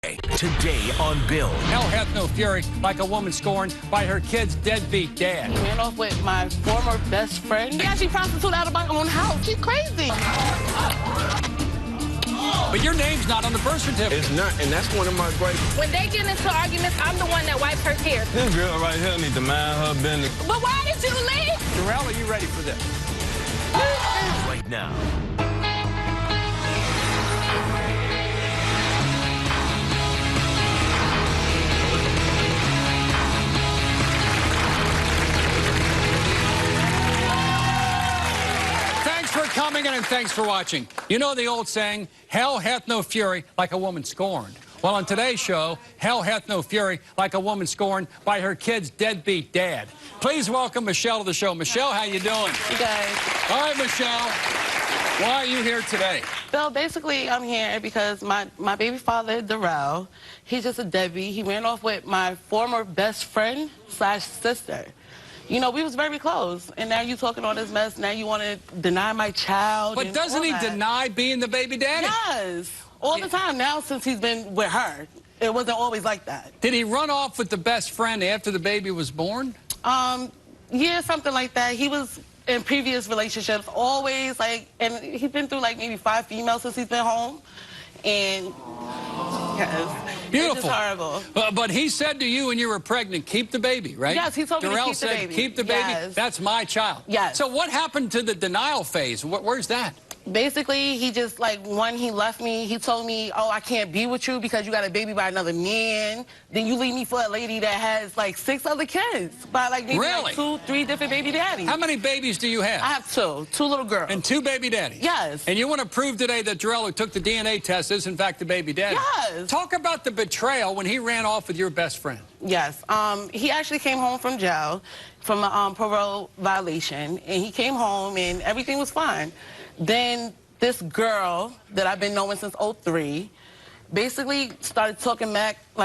Today on Bill. Hell hath no fury like a woman scorned by her kid's deadbeat dad. He ran off with my former best friend. He actually prostituted out of my own house. He's crazy. But your name's not on the birth certificate. It's not, and that's one of my great... When they get into arguments, I'm the one that wipes her tears. This girl right here need to mind her business. But why did you leave? Darrell, are you ready for this? Right now. Coming in and thanks for watching. You know the old saying, hell hath no fury like a woman scorned. Well, on today's show, hell hath no fury like a woman scorned by her kid's deadbeat dad. Please welcome Michelle to the show. Michelle, how you doing? You guys. All right, Michelle, why are you here today? Bill, basically, I'm here because my baby father, Darrell, he's just a deadbeat. He ran off with my former best friend / sister. You know, we was very close, and now you talking all this mess. Now you want to deny my child. But doesn't he deny being the baby daddy? Yes, all the time now since he's been with her. It wasn't always like that. Did he run off with the best friend after the baby was born? Yeah, something like that. He was in previous relationships, always like, and he's been through like maybe 5 females since he's been home, and yes. Beautiful. It's just horrible. But he said to you when you were pregnant, keep the baby, right? Yes, he told me to keep the baby. Darrell said, keep the baby. Yes. That's my child. Yes. So what happened to the denial phase? Where's that? Basically, he just, like, when he left me, he told me, oh, I can't be with you because you got a baby by another man. Then you leave me for a lady that has, like, 6 other kids by, like, maybe like 2, 3 different baby daddies. How many babies do you have? I have 2 little girls. And 2 baby daddies? Yes. And you want to prove today that Darrell, who took the DNA test, is, in fact, the baby daddy? Yes. Talk about the betrayal when he ran off with your best friend. Yes. He actually came home from jail from a parole violation, and he came home, and everything was fine. Then this girl that I've been knowing since '03 basically started talking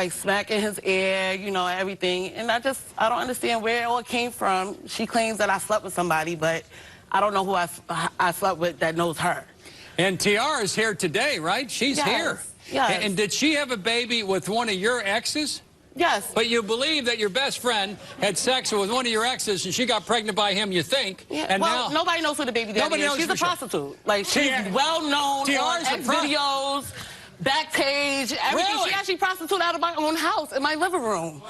smack in his ear, you know, everything. And I don't understand where it all came from. She claims that I slept with somebody, but I don't know who I slept with that knows her. And Tiara's here today, right? She's here. Yes. And did she have a baby with one of your exes? Yes. But you believe that your best friend had sex with one of your exes and she got pregnant by him, you think. Yeah. And well, now nobody knows who the baby daddy is. She's a prostitute. Like, she's well known on videos, backstage, everything. Really? She actually prostituted out of my own house in my living room.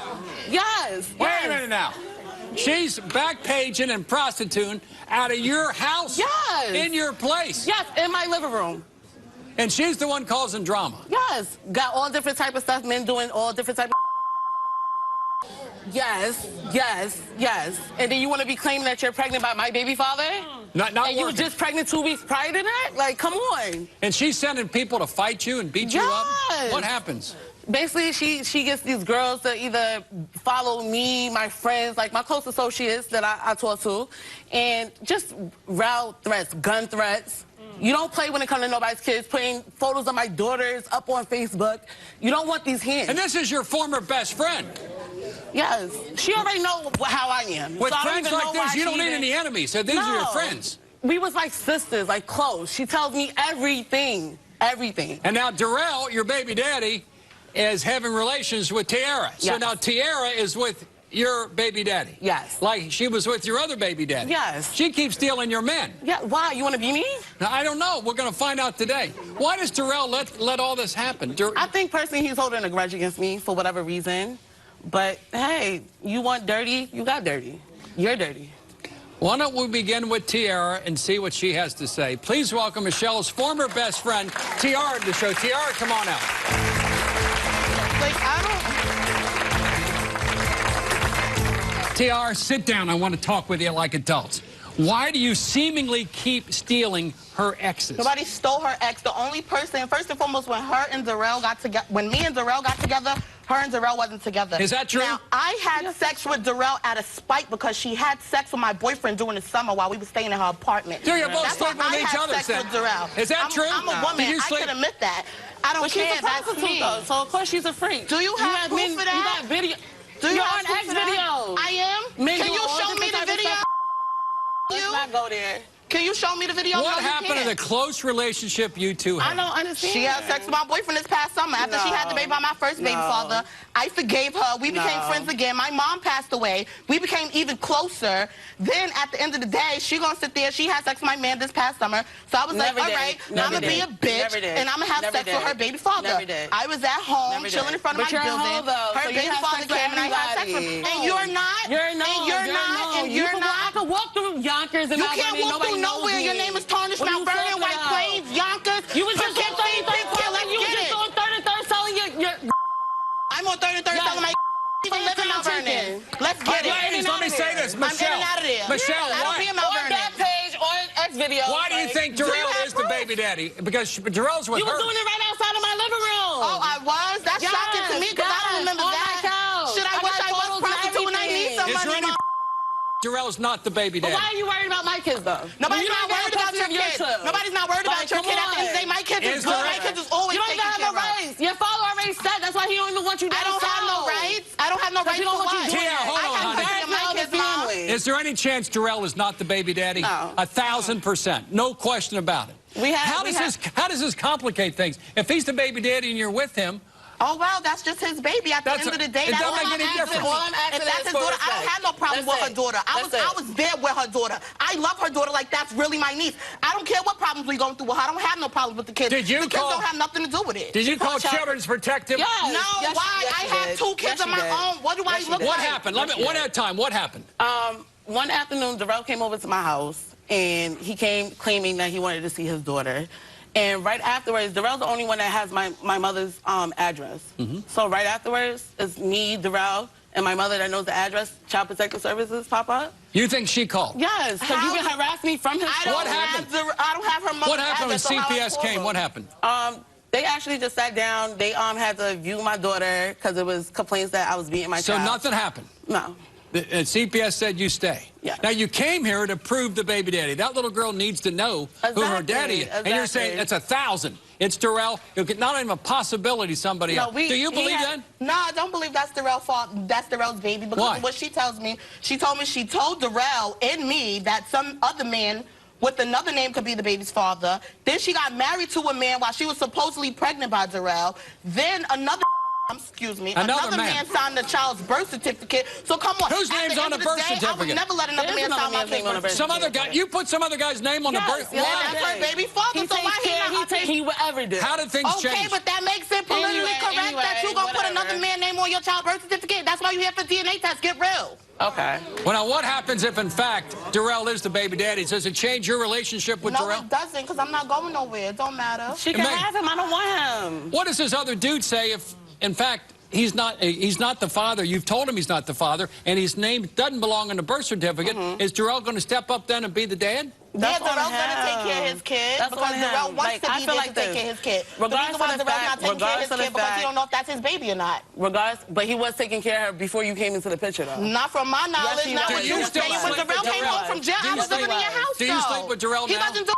Yes. Wait a minute now. She's backpaging and prostituting out of your house? Yes. In your place? Yes, in my living room. And she's the one causing drama? Yes. Got all different type of stuff, men doing all different type of Yes, yes, yes. And then you want to be claiming that you're pregnant by my baby father? Not and you were just pregnant 2 weeks prior to that? Like, come on. And she's sending people to fight you and beat you up? What happens? Basically, she gets these girls to either follow me, my friends, like my close associates that I talk to, and just route threats, gun threats. You don't play when it comes to nobody's kids, putting photos of my daughters up on Facebook. You don't want these hands. And this is your former best friend. Yes. She already knows how I am. With so friends like this, you don't need any enemies. So these are your friends. We was like sisters, like close. She tells me everything, everything. And now Darrell, your baby daddy, is having relations with Tiara. Yes. So now Tiara is with your baby daddy. Yes. Like she was with your other baby daddy. Yes. She keeps stealing your men. Yeah, why? You want to be me? Now, I don't know. We're going to find out today. Why does Darrell let all this happen? I think personally he's holding a grudge against me for whatever reason. But, hey, you want dirty, you got dirty. You're dirty. Why don't we begin with Tiara and see what she has to say. Please welcome Michelle's former best friend, Tiara, to the show. Tiara, come on out. Like, Tiara, sit down. I want to talk with you like adults. Why do you seemingly keep stealing her exes? Nobody stole her ex. The only person, first and foremost, when her and Darrell got together, when me and Darrell got together, her and Darrell wasn't together. Is that true? Now, I had sex with Darrell out of spite because she had sex with my boyfriend during the summer while we were staying in her apartment. So you're both That's why sleeping with I each had other, sex then? with Darrell. Is that true? I'm a woman. Did you I sleep? can admit that. I don't but she's care. a That's prostitute, me. though, so of course she's a freak. Do you have proof men, for that? You got video. Do you You're have on proof X for that? videos. I am? Men Can do you all show me different the types of video? stuff. Let's not go there. Can you show me the video? What No, you happened to can't. the close relationship you two had? I don't understand. She had sex with my boyfriend this past summer. After she had the baby by my first baby father, I forgave her. We became friends again. My mom passed away. We became even closer. Then at the end of the day, she gonna sit there. She had sex with my man this past summer. So I was like, all right, I'm gonna be a bitch and I'm gonna have sex with her baby father. I was at home chilling in front of my building. Her baby father came and I had sex with him. And you're not. You're not. And you're not. And you're not. I could walk through Yonkers and You can't walk through nowhere. Your name is tarnished. Mount Vernon, White Plains, Yonkers. You was just on 33rd. You was just on 33rd selling your. I'm on 33rd selling my. Even live in Mount Vernon. Let's get it. Ladies, let me say this, Michelle. I'm in and out of there. Michelle, I don't be in On Mount Vernon. that page, on X video. why do you think Jarrell is the baby daddy? Because Jarrell's with You her. was doing it right outside of my living room. Oh, I was? That's shocking to me because I don't remember on that. my couch. Should I wish I was a prostitute and I need some Is there money? any Jarrell's not the baby But daddy? why are you worried about my kids, though? Nobody's You not don't even worried have about your custody of kid. child. Nobody's not worried about Like, your come kid. At the end of the day, on. my kids is Is good. there- My kids is always You don't taken even have care no of. rights. Your father already said that's why he don't even want you down I don't have no south. rights. I don't have no rights you don't for want you what? doing Tia, hold I on, got honey. custody of my kids, Mom. Is there any chance Jarrell is not the baby daddy? No. 1,000%. No question about it. How does this complicate things? If he's the baby daddy and you're with him, Oh, well, that's just his baby. At the That's end of the day, it that's doesn't all make I'm any asking. difference. All I'm asking If that's is his for daughter, I don't respect. have no problem with That's her it. daughter. I That's was there with her daughter. I love her daughter like that's really my niece. I don't care what problems we going through with her. I don't have no problems with the kids. Did you the kids call- don't have nothing to do with it. did you call Child- Children's Protective? Yes. No, Yes, why? yes, I she have did. 2 kids Yes, of she my did. own. What do I Yes, she look did. What like? happened? One at a time. What happened? One afternoon, Darrell came over to my house, and he came claiming that he wanted to see his daughter. And right afterwards, Darrell's the only one that has my mother's address. So right afterwards, it's me, Darrell, and my mother that knows the address. Child Protective Services pop up. You think she called? Yes, because How- you've been harassing me from his What happened? I don't have her mother's What happened when address, so how I CPS call came? her? What happened? They actually just sat down. They had to view my daughter because it was complaints that I was beating my So child. nothing happened. No. And CPS said you stay. Yeah. Now you came here to prove the baby daddy. That little girl needs to know who her daddy is. And you're saying it's 1,000. It's Darrell. Not even a possibility somebody else. Do you believe that? No, I don't believe that's Darrell's fault. That's Darrell's baby because Why? of what she tells me. She told me she told Darrell and me that some other man with another name could be the baby's father. Then she got married to a man while she was supposedly pregnant by Darrell. Then another man signed the child's birth certificate. So come on. Whose At name's the on end the of birth day, I would certificate? never let another man sign my kid's birth certificate. Some other guy. You put some other guy's name on the birth. yes, Why? That's her baby father. He So why takes care. he not? He would ever do. How did things Okay, change? but that makes it politically correct that you gonna put another man's name on your child's birth certificate. That's why you here for DNA test. Get real. Okay. Well, now what happens if, in fact, Darrell is the baby daddy? Does it change your relationship with No, Darrell? it doesn't, because I'm not going nowhere. It don't matter. She can Meg- have him. I don't want him. What does this other dude say if, in fact, he's not the father? You've told him he's not the father, and his name doesn't belong on the birth certificate. Is Darrell going to step up then and be the dad? Yeah, That's on Darrell's going to take care of his kid That's because on Darrell him. wants Like, to I be feel there like to take this. care of his kid. The Regardless reason why of the Darrell's not fact- taking care of his regardless of kid the because he fact- don't know if that's his baby or not. Regardless, but he was taking care of her before you came into the picture, though. Not from my knowledge. he Not was. when Do you you were still saying when sleep Darrell with came Darrell? home from jail. Do I you was sleep- living in your house, do you though. sleep with Darrell He now? doesn't do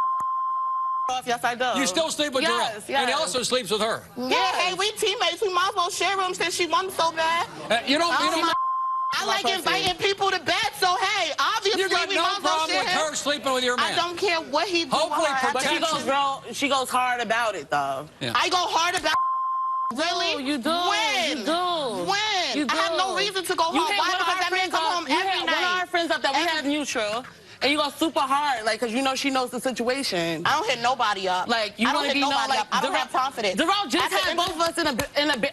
Yes, I do. You still sleep with Yes, Darrell? yes. And he also sleeps with her? Yeah, hey, we teammates. We might as well share rooms since she won so bad. You don't I like inviting people to bed, so hey, obviously You got we no might as well problem share with him. her sleeping with your man? I don't care what he do. Hopefully But she goes hard about it, though. Yeah. I go hard about really? You do. When? You do. When? You I have do. no reason to go home. You Why? had one of Because our that man friends come up- home you every had one of our night. friends up that we have mutual, and you go super hard, like, because you know she knows the situation. I don't hit nobody up. Like, you I don't want to hit be known, nobody like, up. I don't have time for this. Darrell just At the had end both of us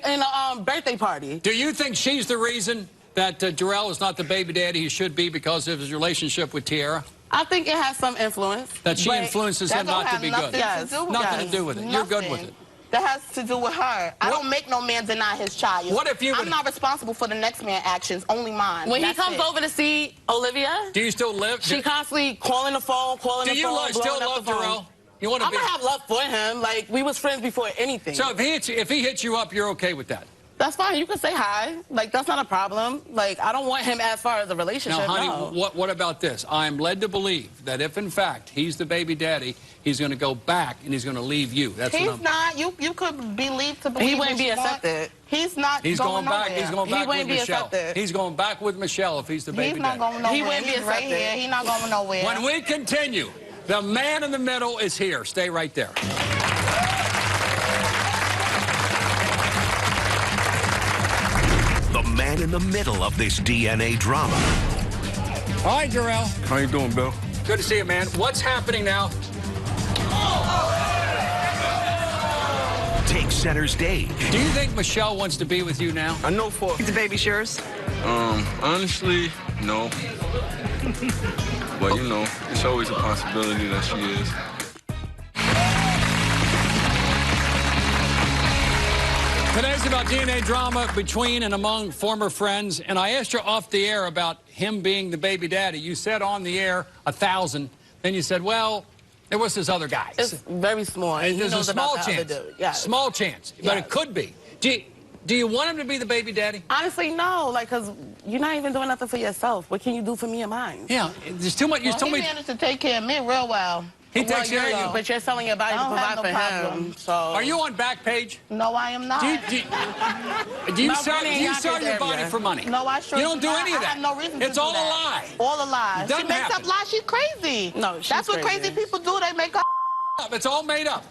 in a birthday party. Do you think she's the reason that Darrell is not the baby daddy he should be because of his relationship with Tiara? I think it has some influence. That she but influences That him don't not to have be nothing good? Yes. to do with Nothing that. to do with it. You're good with it. That has to do with her. I don't make no man deny his child. What if you I'm would- not responsible for the next man's actions, only mine. When he That's comes it. over to see Olivia, Do you still live? she constantly calling the phone, Do you still love Darrell? You want to I'm be? gonna have love for him. Like, we was friends before anything. So if he hits you up, you're okay with that? That's fine. You can say hi. Like, that's not a problem. Like, I don't want him as far as a relationship. Now, honey, no. what about this? I'm led to believe that if, in fact, he's the baby daddy, he's going to go back and he's going to leave you. That's He's what I'm... not. You could believe to believe. He wouldn't what be you want. accepted. He's not. He's going back. nowhere. He's going He back with wouldn't be Michelle. accepted. He's going back with Michelle if he's the baby He's not daddy. going nowhere. He wouldn't be He's right accepted. here. He's not going nowhere. When we continue, The man in the middle is here. Stay right there. The man in the middle of this DNA drama. All right, Jarrell. How you doing, Bill? Good to see you, man. What's happening now? Take center stage. Do you think Michelle wants to be with you now? I know for... The baby's yours? Honestly, no. But, you know, it's always a possibility that she is. Today's about DNA drama between and among former friends, and I asked you off the air about him being the baby daddy. You said on the air 1,000, then you said, well, there was this other guy. It's very small. And there's a small chance. Yes. Small chance, but it could be. Do you want him to be the baby daddy? Honestly, no. Like, because you're not even doing nothing for yourself. What can you do for me and mine? Yeah, there's too much. Well, he managed to take care of me real well. He takes care of you. But you're selling your body to provide for him. So. Are you on Backpage? No, I am not. Do you sell your body for money? No, I sure You don't do not. any of that. I have no reason to It's do all that. a lie. All a lie. Doesn't She makes happen. up lies. She's crazy. No, she's That's what crazy people do. They make up. It's all made up.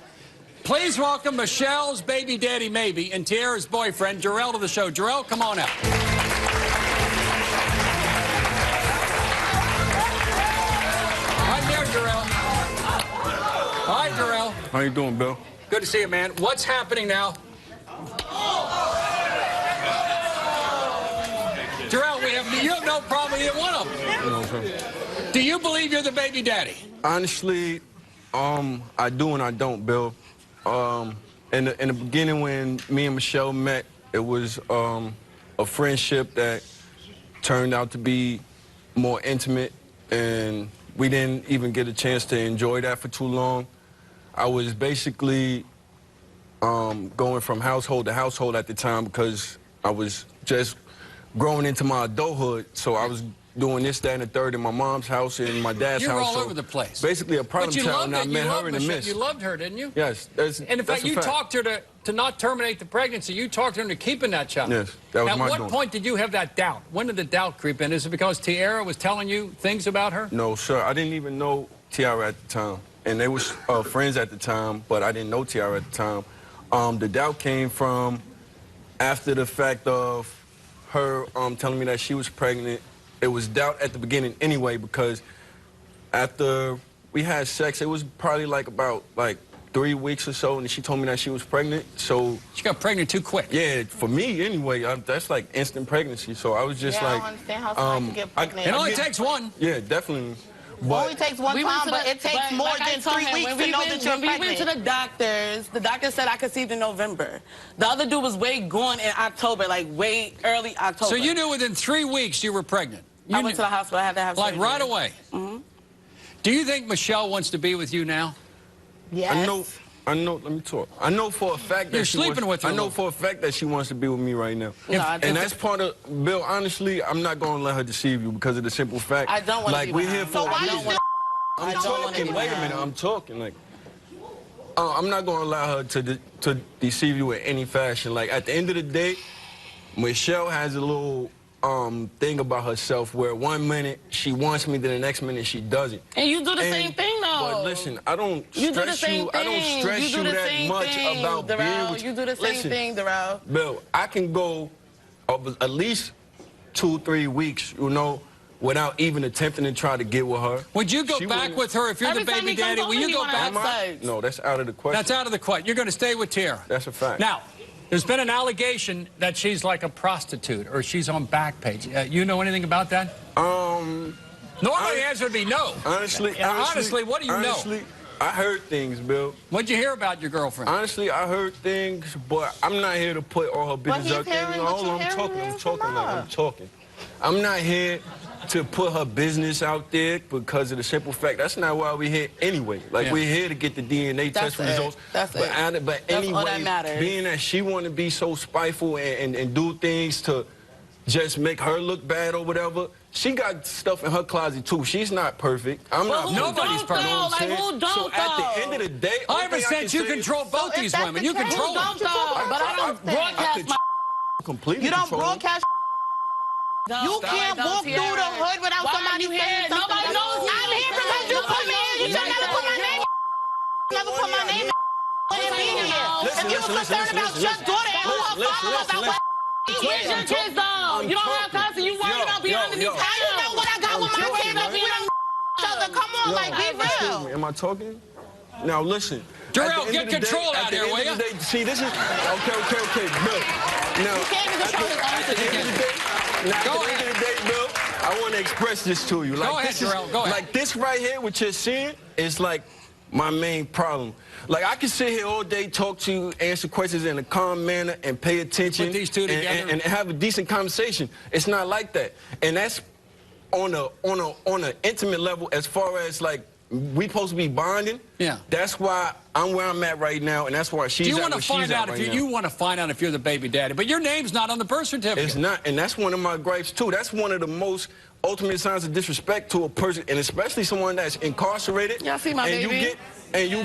Please welcome Michelle's baby daddy, maybe, and Tiara's boyfriend, Jarrell, to the show. Jarrell, come on out. Right there, Jarrell. All right, Jarrell. How you doing, Bill? Good to see you, man. What's happening now? Jarrell, you have no problem with either one of them. You know what I'm saying? Do you believe you're the baby daddy? Honestly, I do and I don't, Bill. In the beginning, when me and Michelle met, it was a friendship that turned out to be more intimate, and we didn't even get a chance to enjoy that for too long. I was basically going from household to household at the time because I was just growing into my adulthood, so I was doing this, that, and the third in my mom's house and my dad's You're house. all so over the place. Basically a problem child, and I met her in the midst. You loved her, didn't you? Yes. And in fact, you talked her to not terminate the pregnancy. You talked her into keeping that child. Yes, that was my At doing. what point did you have that doubt? When did the doubt creep in? Is it because Tiara was telling you things about her? No, sir. I didn't even know Tiara at the time. And they was friends at the time, but I didn't know Tiara at the time. The doubt came from after the fact of her telling me that she was pregnant. It was doubt at the beginning anyway, because after we had sex, it was probably about 3 weeks or so, and she told me that she was pregnant. So she got pregnant too quick. Yeah, for me anyway. That's like instant pregnancy. So I was just I don't understand how someone can get pregnant. It only takes one. Yeah, definitely. It only takes one time, but it takes more than 3 weeks to know that you're pregnant. When we went to the doctor said I conceived in November. The other dude was way gone in October, like way early October. So you knew within 3 weeks you were pregnant? I went to the hospital. I had to have surgery. Like right away? Mm-hmm. Do you think Michelle wants to be with you now? Yes. I know, let me talk. I know for a fact that You're sleeping with her. I know for a fact that she wants to be with me right now. No, and that's part of, Bill, honestly, I'm not going to let her deceive you because of the simple fact. I don't want to be with her. We're here for a reason. I'm talking, wait a minute, I'm talking. I'm not going to allow her to deceive you in any fashion. At the end of the day, Michelle has a little thing about herself where 1 minute she wants me, then the next minute she doesn't. And you do the same thing, though. But listen, I don't stress you that much about being with you. You do the same thing, Darrell. Bill, I can go at least 2-3 weeks, without even attempting to try to get with her. Would you go back with her if you're the baby daddy? Will you go back? No, that's out of the question. That's out of the question. You're going to stay with Tiara. That's a fact. Now, there's been an allegation that she's like a prostitute or she's on Backpage. You know anything about that? Normally the answer would be no. Honestly, what do you know? I heard things, Bill. What'd you hear about your girlfriend? Honestly, I heard things, but I'm not here to put all her business out there. Hold on, I'm talking. I'm not here to put her business out there because of the simple fact that's not why we're here anyway. We're here to get the DNA test results. That's it. But That's anyway, all that matters. being that she want to be so spiteful and do things to just make her look bad or whatever, she got stuff in her closet too. She's not perfect. I'm not. Nobody's perfect. Who don't, so at the end of the day, I ever said you control both these women. You control them. But I don't broadcast my. completely. You don't control them. broadcast. You can't walk through the hood without somebody saying something. Nobody knows. I'm here because you put me in. You should never put my name in. Never put my name in. Wouldn't be here. If you was concerned about your daughter and who her father was, I wouldn't be here. Where's your kids, though? You don't have custody. You worried about being underneath. How you know what I got with my kids? We don't each other. Come on, like, be real. Am I talking? Now listen. Darrell, get control out here, will you? See, this is okay, Bill. Now, You can't even control his own situation. at the end of the day, Bill, I want to express this to you. Go ahead, Darrell. Go ahead. Like this right here, what you're seeing, is like my main problem. Like I can sit here all day, talk to you, answer questions in a calm manner, and pay attention. Put these two together. And have a decent conversation. It's not like that, and that's on a intimate level as far as like. We supposed to be bonding. Yeah. That's why I'm where I'm at right now, and that's why she's Do you at want where to she's find at out right if now. you want to find out if you're the baby daddy, but your name's not on the birth certificate. It's not, and that's one of my gripes too. That's one of the most ultimate signs of disrespect to a person, and especially someone that's incarcerated. Y'all see my baby? And you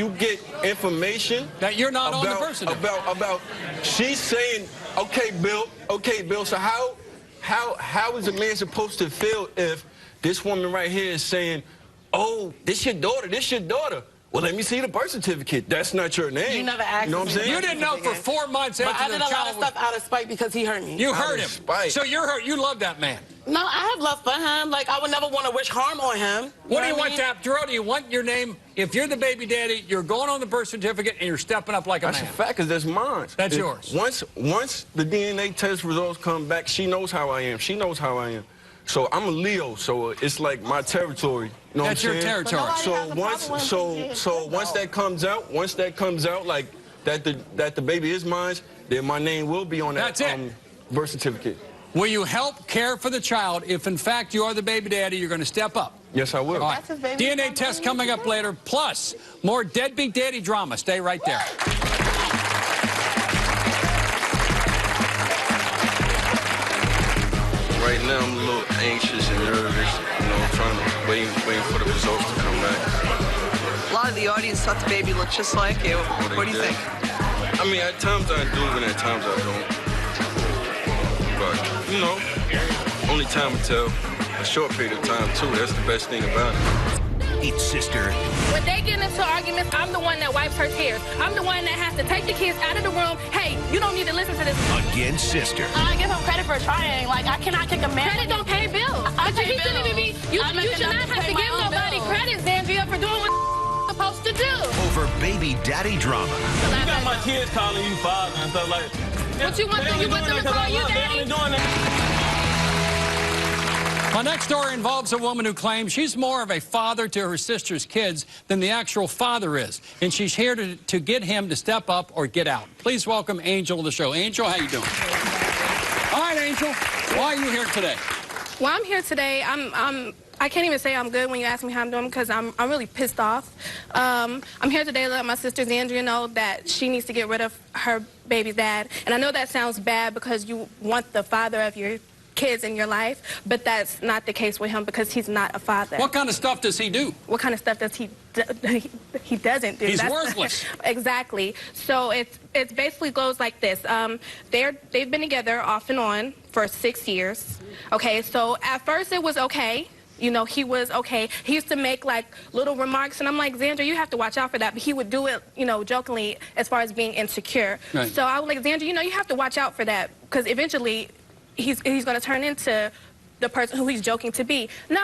get information that you're not on the birth certificate. About she's saying, okay, Bill. So how is a man supposed to feel if this woman right here is saying, oh, this your daughter. Well, let me see the birth certificate. That's not your name. You never asked You know what I'm me. saying? You didn't know for 4 months But after I the did a lot of child was... stuff out of spite because he hurt me. You Out hurt of him. spite. So you're hurt. You love that man. No, I have love for him. Like, I would never want to wish harm on him. What do you know want, I mean? Darrell? Do you want your name? If you're the baby daddy, you're going on the birth certificate and you're stepping up like a That's man. a fact, because that's mine. That's yours. Once the DNA test results come back, she knows how I am. She knows how I am. So I'm a Leo, so it's like my territory. You know That's what I'm your saying? territory. But nobody has a problem with Once that comes out, like that the baby is mine, then my name will be on that That's it. birth certificate. Will you help care for the child if, in fact, you are the baby daddy? You're going to step up. Yes, I will. All right. That's his baby DNA daddy. test coming up later, plus more deadbeat daddy drama. Stay right there. Right now, I'm a little anxious and nervous. You know, I'm trying to waiting for the results to come back. A lot of the audience thought the baby looked just like you. What do you think? I mean, at times I do, and at times I don't. But, you know, only time will tell. A short period of time, too. That's the best thing about it. It's sister When they get into arguments, I'm the one that wipes her tears. I'm the one that has to take the kids out of the room. Hey, you don't need to listen to this. against sister. I give him credit for trying. Like, I cannot kick a man. Credit don't pay bills. I But pay he shouldn't even be. You I'm not should not gonna have to pay my give own nobody bills. credit, Zandria, for doing what you're supposed to do. Over baby daddy drama. You got my kids calling you father and stuff like that. What you want them? You want them to call you They only daddy? doing that. My next story involves a woman who claims she's more of a father to her sister's kids than the actual father is, and she's here to get him to step up or get out. Please welcome Angel to the show. Angel, how you doing? All right, Angel, why are you here today? Well, I'm here today. I can't even say I'm good when you ask me how I'm doing because I'm really pissed off. I'm here today to let my sister Zandria know that she needs to get rid of her baby's dad. And I know that sounds bad because you want the father of your kids in your life, but that's not the case with him because he's not a father. What kind of stuff does he do? What kind of stuff does he doesn't do? He's worthless. Exactly. So it basically goes like this. They've been together off and on for 6 years. Okay, so at first it was okay. You know, he was okay. He used to make, like, little remarks, and I'm like, Xander, you have to watch out for that. But he would do it, you know, jokingly as far as being insecure. Right. So I was like, Xander, you know, you have to watch out for that because eventually he's going to turn into the person who he's joking to be. No,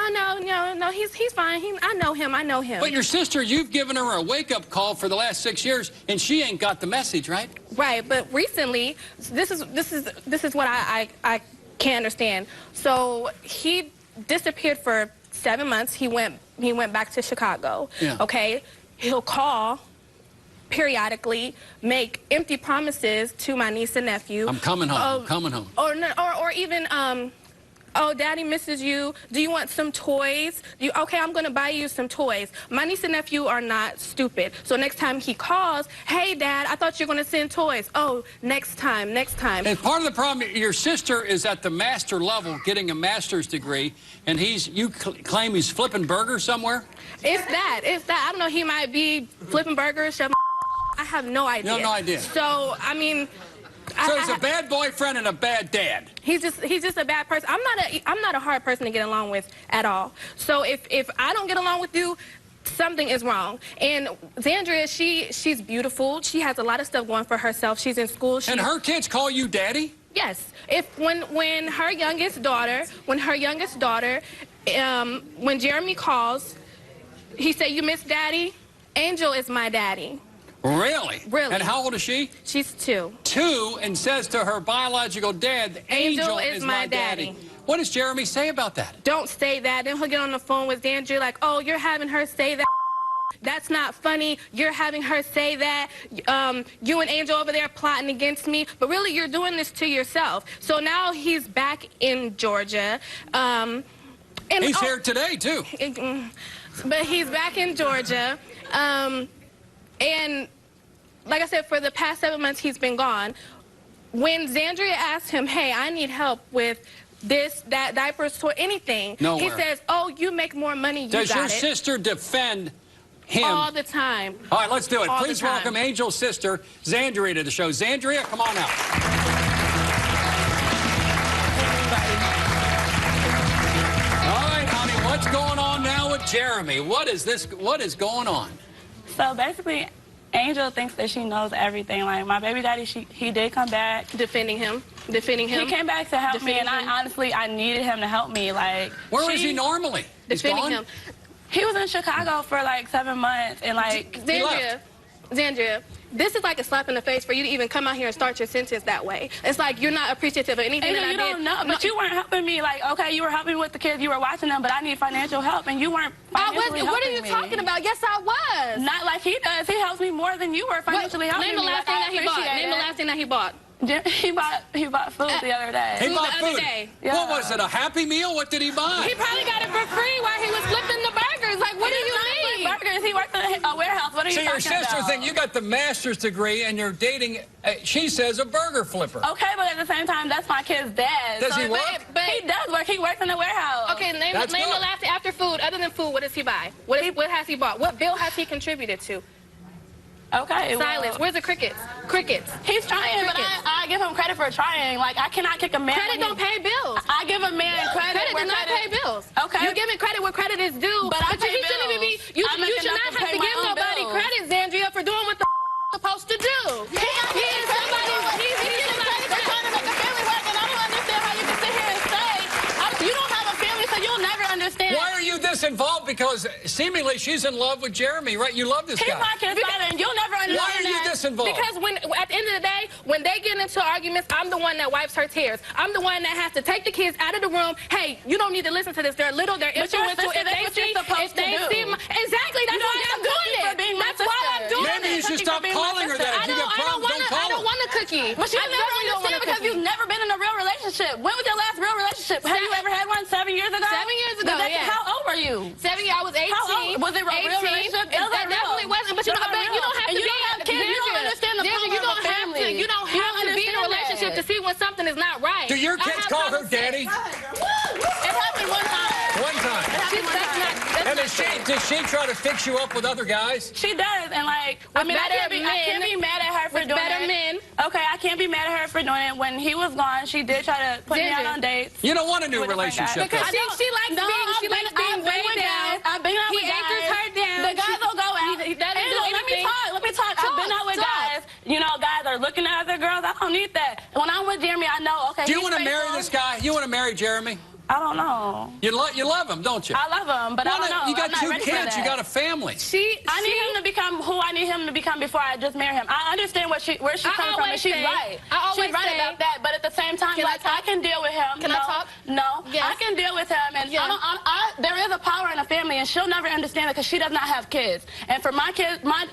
he's fine. I know him. But your sister, you've given her a wake-up call for the last 6 years, and she ain't got the message, right? Right, but recently, this is what I can't understand. So he disappeared for 7 months. He went back to Chicago. Yeah. Okay, he'll call periodically, make empty promises to my niece and nephew. I'm coming home. I'm coming home. Or even oh, Daddy misses you. Do you want some toys? Okay, I'm going to buy you some toys. My niece and nephew are not stupid. So next time he calls, hey, Dad, I thought you were going to send toys. Oh, next time. And part of the problem, your sister is at the master level getting a master's degree, and you claim he's flipping burgers somewhere? It's that. I don't know, he might be flipping burgers, I have no idea. You have no idea. So, I mean, So he's a bad boyfriend and a bad dad. He's just a bad person. I'm not a hard person to get along with at all. So if I don't get along with you, something is wrong. And Zandria, she's beautiful. She has a lot of stuff going for herself. She's in school. And her kids call you daddy? Yes. When her youngest daughter, when Jeremy calls, he said, "You miss daddy?" Angel is my daddy. Really? Really. And how old is she? She's 2. 2, and says to her biological dad, Angel is my daddy. What does Jeremy say about that? Don't say that. Then he'll get on the phone with Zandria like, "Oh, you're having her say that. That's not funny. You're having her say that. You and Angel over there plotting against me. But really, you're doing this to yourself." So now he's back in Georgia. And he's here today, too. But he's back in Georgia. And like I said, for the past 7 months, he's been gone. When Zandria asked him, "Hey, I need help with this, that, diapers, toy, anything," Nowhere. he says, "Oh, you make more money, you got it." Does your sister defend him? All the time. All right, let's do it. All Please the time. welcome Angel's sister, Zandria, to the show. Zandria, come on out. All right, honey, what's going on now with Jeremy? What is going on? So basically, Angel thinks that she knows everything. Like, my baby daddy, he did come back. Defending him. He came back to help me, and I needed him to help me. Like, where is he normally? Defending him. He was in Chicago for like 7 months, and like Zandria, this is like a slap in the face for you to even come out here and start your sentence that way. It's like you're not appreciative of anything that I did. You don't know, but you weren't helping me. Like, okay, you were helping me with the kids, you were watching them, but I need financial help, and you weren't financially helping me. What are you talking about? Yes, I was. Not like he does. He helps me more than you were financially helping me. Name the last thing that he bought. Name the last thing that he bought. He bought food the other day. He bought food? Yeah. What was it, a Happy Meal? What did he buy? He probably got it for free while he was flipping the burgers. Like, what do you mean? Burgers. He worked in a warehouse. What are you talking about? So your sister thinks you got the master's degree and you're dating, she says, a burger flipper. Okay, but at the same time, that's my kid's dad. Does he work? He does work. He works in a warehouse. Okay, name the last thing after food. Other than food, what does he buy? What has he bought? What bill has he contributed to? Okay. Silence. Where's the crickets? Crickets. He's trying, but I give him credit for trying. Like, I cannot kick a man. Credit don't pay bills. I give a man credit. Credit does not pay bills. Okay. You're giving credit where credit is due. But I pay he shouldn't even be. You should not have to give nobody credit, Zandria, for doing what the supposed to do. He is somebody. He's credit for trying to make a family work, and I don't understand how you can sit here and say you don't have a family, so you'll never understand. Why are you this involved? Because seemingly she's in love with Jeremy, right? You love this guy. He's my kid's father, and you'll never understand. Why are you this involved? Because at the end of the day, when they get into arguments, I'm the one that wipes her tears. I'm the one that has to take the kids out of the room. Hey, you don't need to listen to this. They're little. They're influential. Exactly. That's why I'm doing it. That's why I'm doing it. Maybe you should stop calling her that. If you got problems, don't call her. I don't want a cookie. But you never understand because you've never been in a real relationship. When was your last real relationship? Have you ever had one? 7 years ago? 7 years ago, yeah. How old were you? 7 years. I was 18. How old? Was it a real relationship? That definitely wasn't. But you don't have to be. You don't understand the power of a family. You don't have to be in a relationship to see when something is not right. Do your kids call her daddy? It happened one time. One time. And does she try to fix you up with other guys? She does, and like, I can't be mad at her for doing it. Okay, I can't be mad at her for doing it. When he was gone, she did try to put me out on dates. You don't want a new relationship. Because she likes being way down. I've been out with guys. He anchors her down. The guys will go out. Let me talk. I've been out with guys. You know, guys are looking at other girls. I don't need that. When I'm with Jeremy, I know, okay. Do you want to marry this guy? You want to marry Jeremy? I don't know. You love him, don't you? I love him, but I don't know. You got 2 kids. You got a family. I need him to become who I need him to become before I just marry him. I understand where she's coming from, and she's right. She's right about that, but at the same time, like, I can deal with him. Can I talk? No. Yes. I can deal with him, and there is a power in a family, and she'll never understand it because she does not have kids. And for my kids, my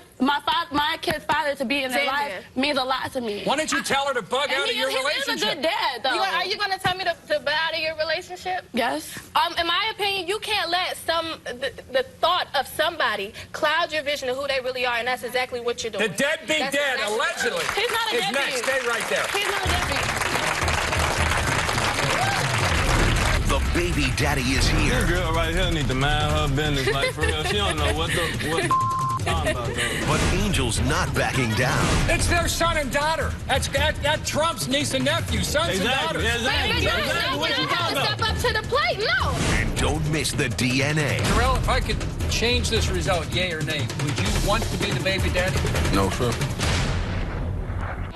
kid's father to be in their life means a lot to me. Why don't you tell her to bug out of your relationship? He's a good dad, though. Are you going to tell me to bug out of your relationship? Yes. In my opinion, you can't let the thought of somebody cloud your vision of who they really are, and that's exactly what you're doing. The deadbeat dad, allegedly, He's not a is deadbeat. next. Stay right there. He's not a deadbeat. The baby daddy is here. This girl right here need to mind her business. Like, for real, she don't know what the But Angel's not backing down. It's their son and daughter. That Trump's niece and nephew, sons and daughters. Exactly. What you have to step up to the plate? No. And don't miss the DNA. Terrell, if I could change this result, yay or nay, would you want to be the baby daddy? No, sir.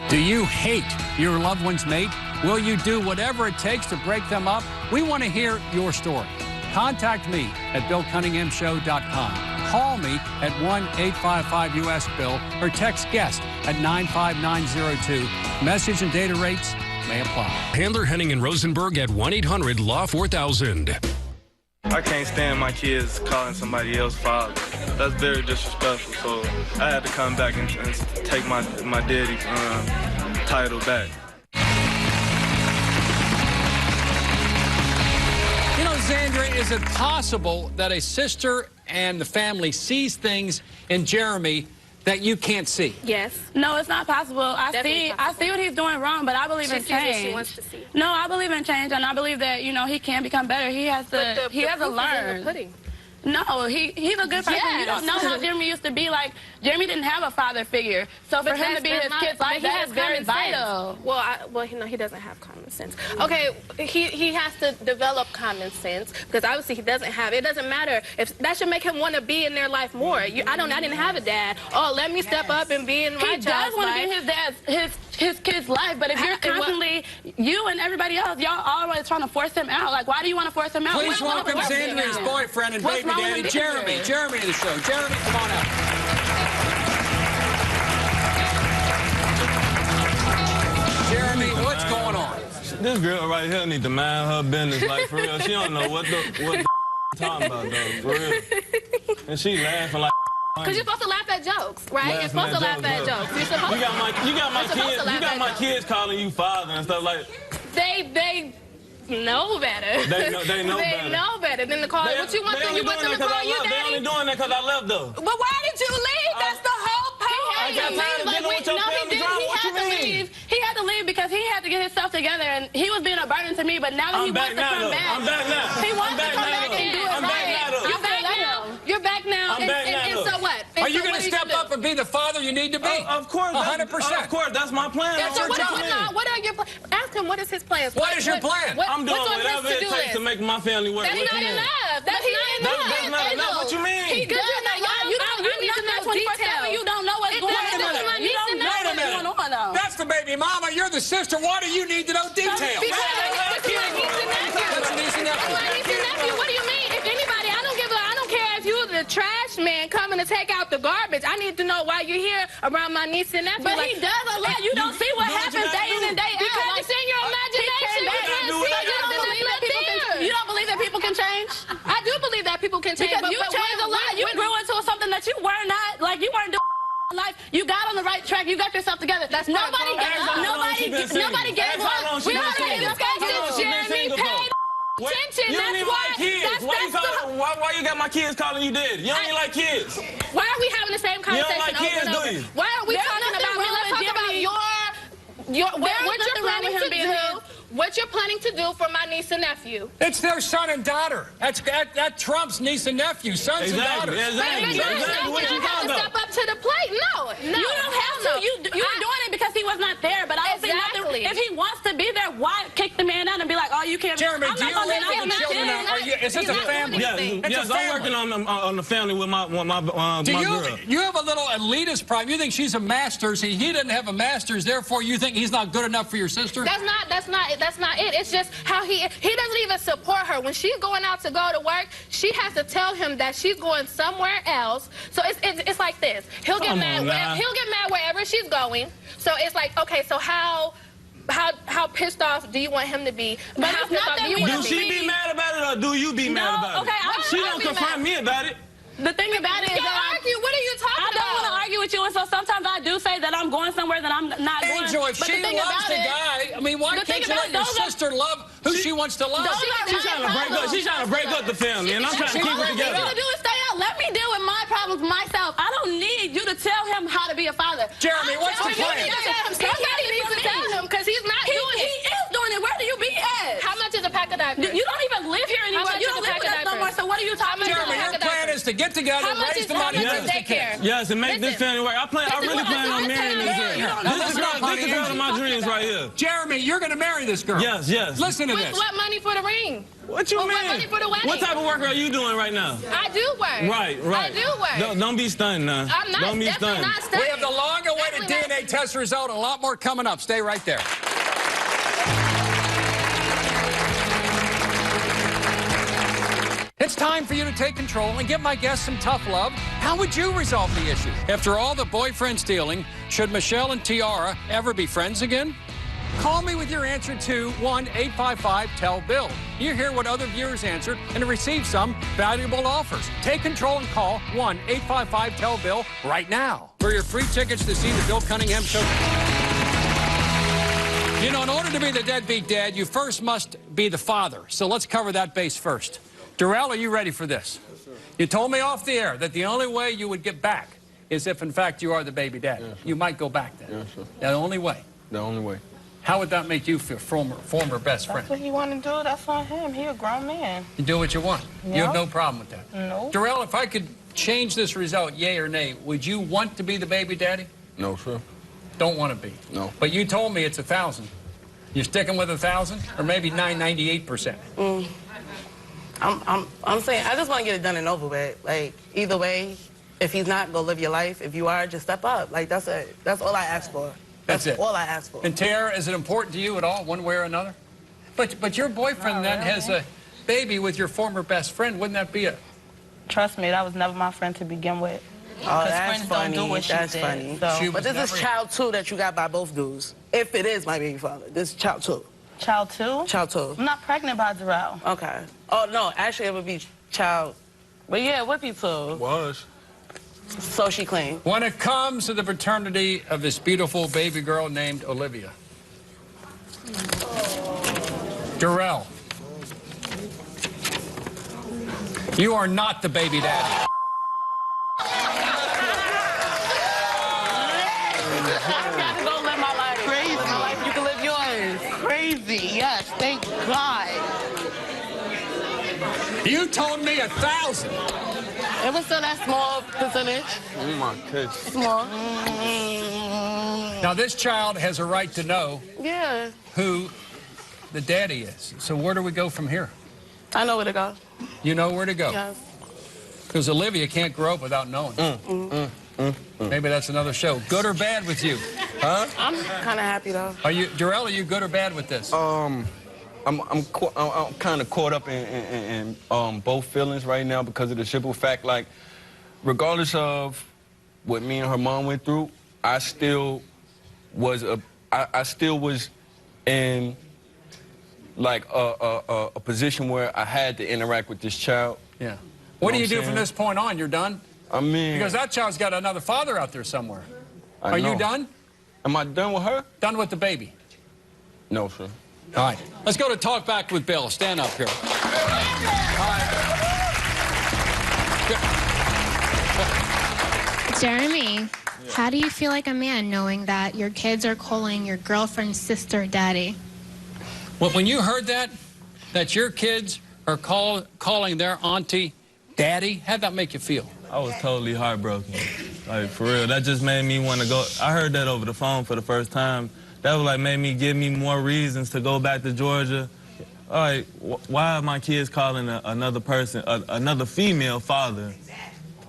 Do you hate your loved one's mate? Will you do whatever it takes to break them up? We want to hear your story. Contact me at BillCunninghamShow.com. Call me at 1-855-US-BILL or text guest at 95902. Message and data rates may apply. Handler, Henning, and Rosenberg at 1-800-LAW-4000. I can't stand my kids calling somebody else father. That's very disrespectful. So I had to come back and take my daddy title back. You know, Zandra, is it possible that a sister and the family sees things in Jeremy that you can't see? Yes. No, it's not possible. I Definitely see possible. what he's doing wrong, but I believe in She sees what change. she wants to see. No, I believe in change, and I believe that, you know, he can become better. He has to He has to learn. No, he's a good person. Yes. You don't know how Jeremy used to be. Like, Jeremy didn't have a father figure. So for him to be his kid's life, that is very vital. Well, he doesn't have common sense. Okay, he has to develop common sense because obviously he doesn't have it. It doesn't matter if that should make him want to be in their life more. I didn't have a dad. Oh, let me step up and be in my He does want to be in his dad's his kid's life, but if you're constantly, you and everybody else, y'all always trying to force him out. Like, why do you want to force him out? Please welcome Zandria's boyfriend and baby daddy, Jeremy. Jeremy to the show. Jeremy, come on out. Jeremy, what's going on? This girl right here need to mind her business, like, for real. She don't know what the talking about, though, for real. And she laughing like. Because you're supposed to laugh at jokes, right? You're supposed to laugh at jokes. You're supposed you got my kids calling you father and stuff like. They know better. They know They better. know better than to call. What you want them to call you daddy? They only doing that because I left, though. But why did you leave? That's the whole point. I got tired of dealing with your family drama. What you mean? He had to leave because he had to get himself together, and he was being a burden to me. But now that he wants to come back, I'm back now. He wants to come back and do it right. You're back now. And so what? Are you going to step up and be the father you need to be? Of course. 100%. Of course. That's my plan. So what are your plans? Ask him what is his plans. What is your plan? I'm doing whatever it takes to make my family work. That's not enough. That's not enough. What you mean? You need to know details. You don't know what's going on. You don't know what's going on, though. That's the baby mama. You're the sister. Why do you need to know details? Because that's my niece and nephew. What do you mean? If anybody, I don't care if you're the trash man coming to take out the garbage. I need to know why you're here around my niece and nephew. But he does a lot. You don't see what happens day in and day out. Because it's in your imagination. You don't believe that people can change? I do believe that people can change. Because you changed a lot. You grew into something that you were not. Like, you weren't doing life. You got on the right track. You got yourself together. That's nobody gave up. Nobody gave up. We already discussed this. Jeremy paid attention. You don't even like kids. Why you got my kids calling you daddy? You don't even like kids. Why are we having the same conversation You don't like kids, do you? Why are we talking about me? Let's talk about what you're planning to do for my niece and nephew. It's their son and daughter. That Trump's niece and nephew, sons and daughters. Exactly. What you have to step up to the plate? No. You don't have to. You were doing it because he was not there. But I don't see nothing. If he wants to be there, why kick the man out and be like, oh, you can't. Jeremy, do you live with the children? Is this a family? Yes, I'm working on the family with my girl. You have a little elitist problem. You think she's a master's. He doesn't have a master's. Therefore, you think he's not good enough for your sister? That's not it. It's just how he doesn't even support her. When she's going out to go to work, she has to tell him that she's going somewhere else. So it's like this. He'll get mad wherever she's going. So it's like, okay, so how pissed off do you want him to be? But how pissed off do you want him to be? Do she be mad about it or do you be mad about it? Okay, she don't confront me about it. The thing about it is that argue. What are you talking about? I don't want to argue with you, and so sometimes I do say that I'm going somewhere that I'm not going. Angel, if she loves the guy, I mean, why can't you let your sister love who she wants to love? She's trying to break up the family, and I'm trying to keep it together. All you to do is stay out. Let me deal with my problems myself. I don't need you to tell him how to be a father. Jeremy, what's the plan? Somebody needs to tell him because he's not doing it. He is doing it. Where do you be at? How much is a pack of diapers? You don't even live here anymore. You don't live with us no more. So what are you talking about? Jeremy, your plan is to get together, raise the money, raise the kids. Yes, and make this family work. I really plan on marrying this girl. This is the girl of my dreams right here. Jeremy, you're going to marry this girl. Yes, yes. Listen to this. What money for the ring? What you mean? What money for the wedding? What type of work are you doing right now? I do work. Right. I do work. Don't be stunned now. I'm not. Don't be stunned. Not stunned. We have the long-awaited DNA test result and a lot more coming up. Stay right there. It's time for you to take control and give my guests some tough love. How would you resolve the issue? After all the boyfriend stealing, should Michelle and Tiara ever be friends again? Call me with your answer to 1-855-TELL-BILL. You hear what other viewers answered and receive some valuable offers. Take control and call 1-855-TELL-BILL right now for your free tickets to see the Bill Cunningham Show. You know, in order to be the deadbeat dad, you first must be the father. So let's cover that base first. Darrell, are you ready for this? Yes, sir. You told me off the air that the only way you would get back is if, in fact, you are the baby dad. Yes, you might go back then. Yes, sir. The only way. The only way. How would that make you feel, former best friend? That's what he want to do. That's on him. He a grown man. You do what you want. Yep. You have no problem with that. No. Darrell, if I could change this result, yay or nay, would you want to be the baby daddy? No, sir. Don't want to be. No. But you told me it's 1,000. You sticking with 1,000 or maybe 998%? I'm saying I just want to get it done and over with. Like, either way, if he's not, go live your life. If you are, just step up. Like, that's it. That's all I ask for. That's it. All I ask for. And Tara, is it important to you at all, one way or another? But your boyfriend then has a baby with your former best friend. Wouldn't that be a... Trust me, that was never my friend to begin with. Oh, that's funny. That's funny. So, but this is child 2 that you got by both dudes. If it is my baby father, this is child 2. Child 2? Child 2. I'm not pregnant by Darrell. Okay. Oh, no, actually it would be child... But yeah, it would be 2. Was. So she claimed. When it comes to the paternity of this beautiful baby girl named Olivia. Darrell, you are not the baby daddy. I got to go live my life. Crazy. My life, you can live yours. Crazy, yes, thank God. You told me 1,000. It was still that small percentage. Oh, my kids. Small. Now, this child has a right to know who the daddy is. So where do we go from here? I know where to go. You know where to go? Yes. Because Olivia can't grow up without knowing. Maybe that's another show. Good or bad with you? Huh? I'm kind of happy, though. Are you, Darrell, are you good or bad with this? I'm kind of caught up in both feelings right now because of the simple fact, like, regardless of what me and her mom went through, I still was in like a position where I had to interact with this child. Yeah. What do you do from this point on? You're done? I mean, because that child's got another father out there somewhere. Are you done? Am I done with her? Done with the baby? No, sir. All right. Let's go to Talk Back with Bill. Stand up here. All right. Jeremy, how do you feel like a man knowing that your kids are calling your girlfriend's sister daddy? Well, when you heard that your kids are calling their auntie daddy, how'd that make you feel? I was totally heartbroken. Like, for real. That just made me want to go. I heard that over the phone for the first time. That was like give me more reasons to go back to Georgia. All right, why are my kids calling another person, another female father,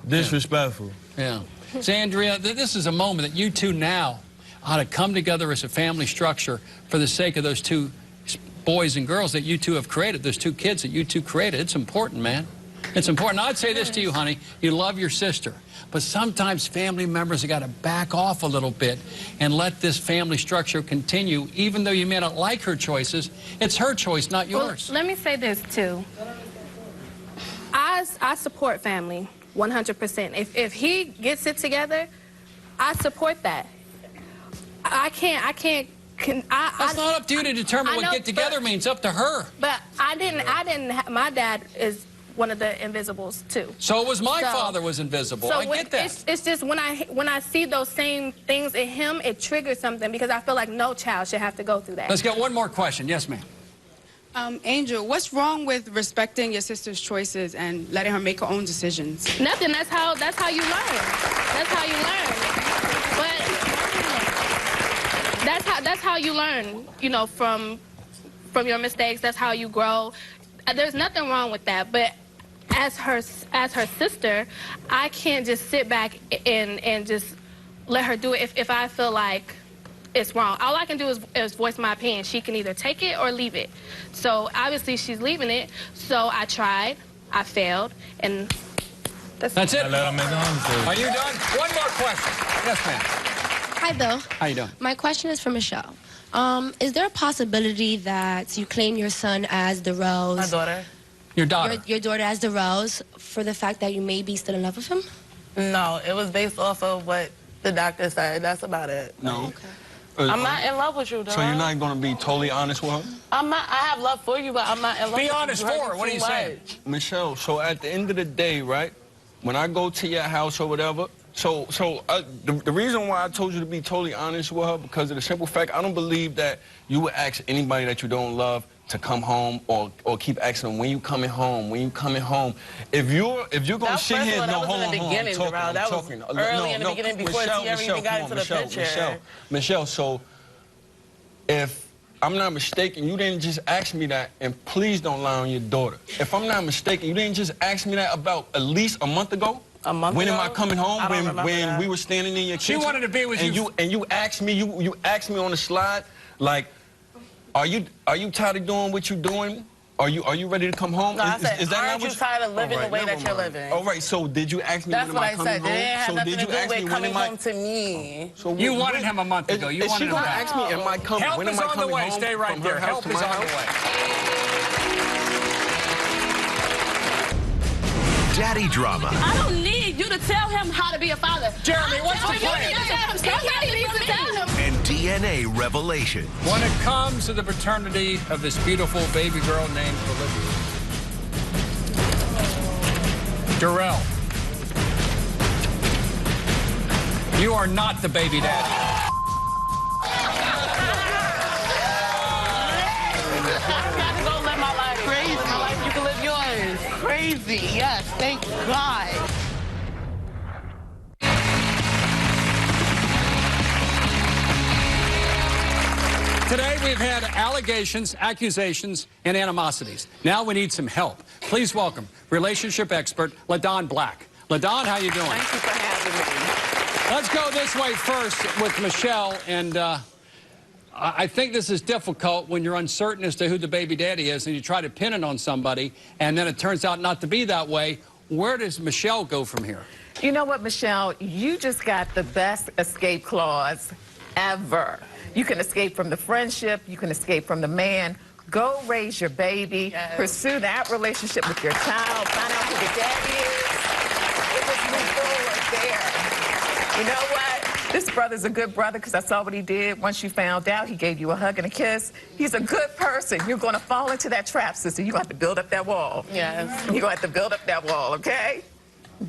disrespectful? Yeah. Andrea, this is a moment that you two now ought to come together as a family structure for the sake of those two boys and girls that you two have created, those two kids that you two created. It's important, man. It's important. I'd say this to you, honey. You love your sister. But sometimes family members have got to back off a little bit and let this family structure continue, even though you may not like her choices. It's her choice, not yours. Well, let me say this, too. I support family 100%. If he gets it together, I support that. That's not up to you to determine what get together means. Up to her. But my dad is one of the invisibles too. So was my father was invisible. So I get that. It's just when I see those same things in him, it triggers something because I feel like no child should have to go through that. Let's get one more question. Yes, ma'am. Angel, what's wrong with respecting your sister's choices and letting her make her own decisions? Nothing. That's how you learn. That's how you learn. But that's how you learn. You know, from your mistakes. That's how you grow. There's nothing wrong with that. But as her sister, I can't just sit back and just let her do it if I feel like it's wrong. All I can do is voice my opinion. She can either take it or leave it. So obviously she's leaving it. So I tried, I failed, and that's it. Are you done? One more question. Yes, ma'am. Hi, Bill. How you doing? My question is for Michelle. Is there a possibility that you claim your son as the Rose? My daughter. Your daughter? Your daughter as the Rose for the fact that you may be still in love with him? No, it was based off of what the doctor said. That's about it. No. I'm not in love with you, though. So you're not going to be totally honest with her? I'm not. I have love for you, but I'm not in love with you. Be honest for her. What are you saying? Michelle, so at the end of the day, right, when I go to your house or whatever, the reason why I told you to be totally honest with her, because of the simple fact, I don't believe that you would ask anybody that you don't love to come home or keep asking them, when you coming home, when you coming home. If you're going to sit here, no, hold on, I'm talking. Early in the beginning before Tierra even got into the picture. Michelle, so if I'm not mistaken, you didn't just ask me that, and please don't lie on your daughter. If I'm not mistaken, you didn't just ask me that about at least a month ago? A month when ago? am I coming home? When we were standing in your kitchen? She wanted to be with you. And you asked me, you asked me on the slide, like, are you tired of doing what you're doing? Are you ready to come home? No, I said, is that aren't you tired of living the way that you're living? All right, so did you ask me when am I coming home? That's what I said. It didn't have nothing to do with coming home to me. So you wanted him a month ago. You wanted him back. Ask me, am I coming? Help when is am I on coming the way. home Stay right there. Help is on the way. Daddy drama. I don't need you to tell him how to be a father. Jeremy, what's the plan? And DNA revelation. When it comes to the paternity of this beautiful baby girl named Olivia. Darrell, you are not the baby daddy. I gotta go live my life. Crazy. My life, you can live yours. Crazy. Yes, thank God. Today we've had allegations, accusations, and animosities. Now we need some help. Please welcome relationship expert LaDon Black. LaDon, how you doing? Thank you for having me. Let's go this way first with Michelle. And I think this is difficult when you're uncertain as to who the baby daddy is and you try to pin it on somebody and then it turns out not to be that way. Where does Michelle go from here? You know what, Michelle? You just got the best escape clause ever. You can escape from the friendship. You can escape from the man. Go raise your baby. Yes. Pursue that relationship with your child. Find out who the daddy is. And just move forward there. You know what? This brother's a good brother because I saw what he did. Once you found out, he gave you a hug and a kiss. He's a good person. You're going to fall into that trap, sister. You're going to have to build up that wall. Yes. You're going to have to build up that wall, okay?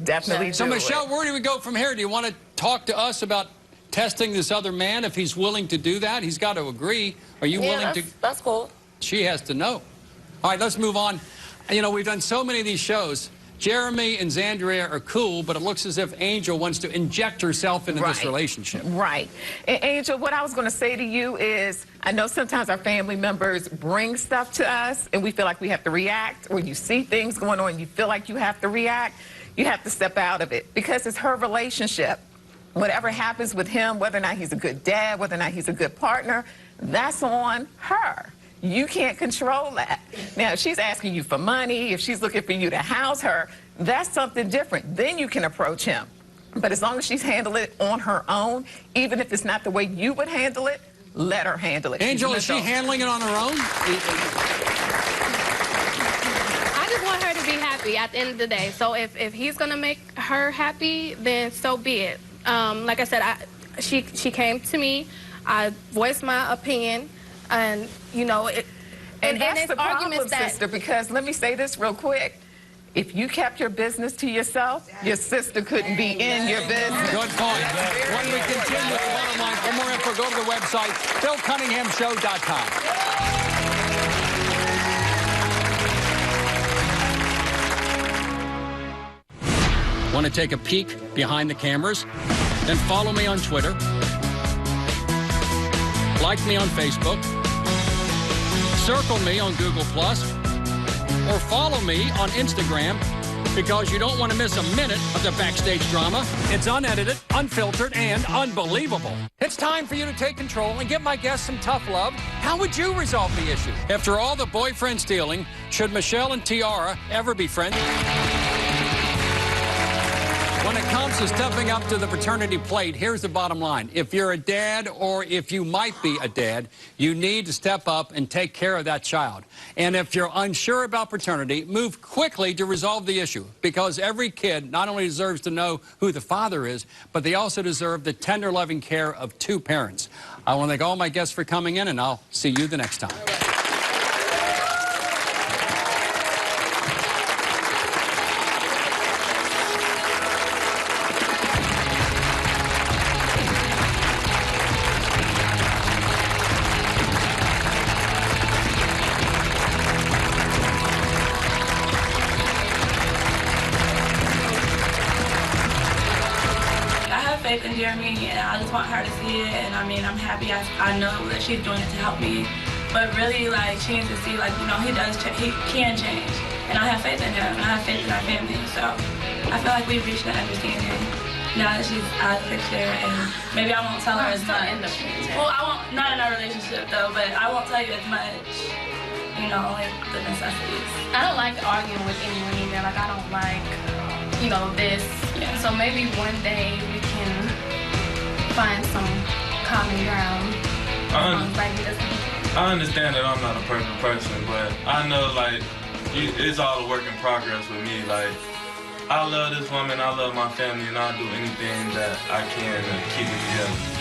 Definitely So, do Michelle, it. where do we go from here? Do you want to talk to us about testing this other man? If he's willing to do that, he's got to agree. Are you willing to? That's cool. She has to know. All right, let's move on. You know, we've done so many of these shows. Jeremy and Zandria are cool, but it looks as if Angel wants to inject herself into this relationship. Right. And Angel, what I was going to say to you is, I know sometimes our family members bring stuff to us, and we feel like we have to react, or you see things going on, and you feel like you have to react. You have to step out of it, because it's her relationship. Whatever happens with him, whether or not he's a good dad, whether or not he's a good partner, that's on her. You can't control that. Now, if she's asking you for money, if she's looking for you to house her, that's something different. Then you can approach him. But as long as she's handling it on her own, even if it's not the way you would handle it, let her handle it. Angel, is she handling it on her own? I just want her to be happy at the end of the day. So if he's going to make her happy, then so be it. Like I said, she came to me. I voiced my opinion. And, you know, and that's the problem, sister, because let me say this real quick. If you kept your business to yourself, your sister couldn't be in your business. Good point. When we continue with the bottom line, for more info, go to the website, BillCunninghamShow.com. Want to take a peek behind the cameras? Then follow me on Twitter. Like me on Facebook. Circle me on Google+. Or follow me on Instagram, because you don't want to miss a minute of the backstage drama. It's unedited, unfiltered, and unbelievable. It's time for you to take control and give my guests some tough love. How would you resolve the issue? After all the boyfriend stealing, should Michelle and Tiara ever be friends? When it comes to stepping up to the paternity plate, here's the bottom line. If you're a dad, or if you might be a dad, you need to step up and take care of that child. And if you're unsure about paternity, move quickly to resolve the issue, because every kid not only deserves to know who the father is, but they also deserve the tender, loving care of two parents. I want to thank all my guests for coming in, and I'll see you the next time. Faith in Jeremy, and I just want her to see it, and I mean, I'm happy. I know that she's doing it to help me, but really, like, she needs to see, like, you know, he can change, and I have faith in him, and I have faith in our family, so I feel like we've reached an understanding now that she's out of the picture, and maybe I won't tell her as much. Well, I won't, not in our relationship, though, but I won't tell you as much, you know, like, the necessities. I don't like arguing with anyone either. Like, I don't like, you know, this. Yeah. So maybe one day we can find some common ground. I understand that I'm not a perfect person, but I know, like, it's all a work in progress with me. Like, I love this woman, I love my family, and I'll do anything that I can to keep it together.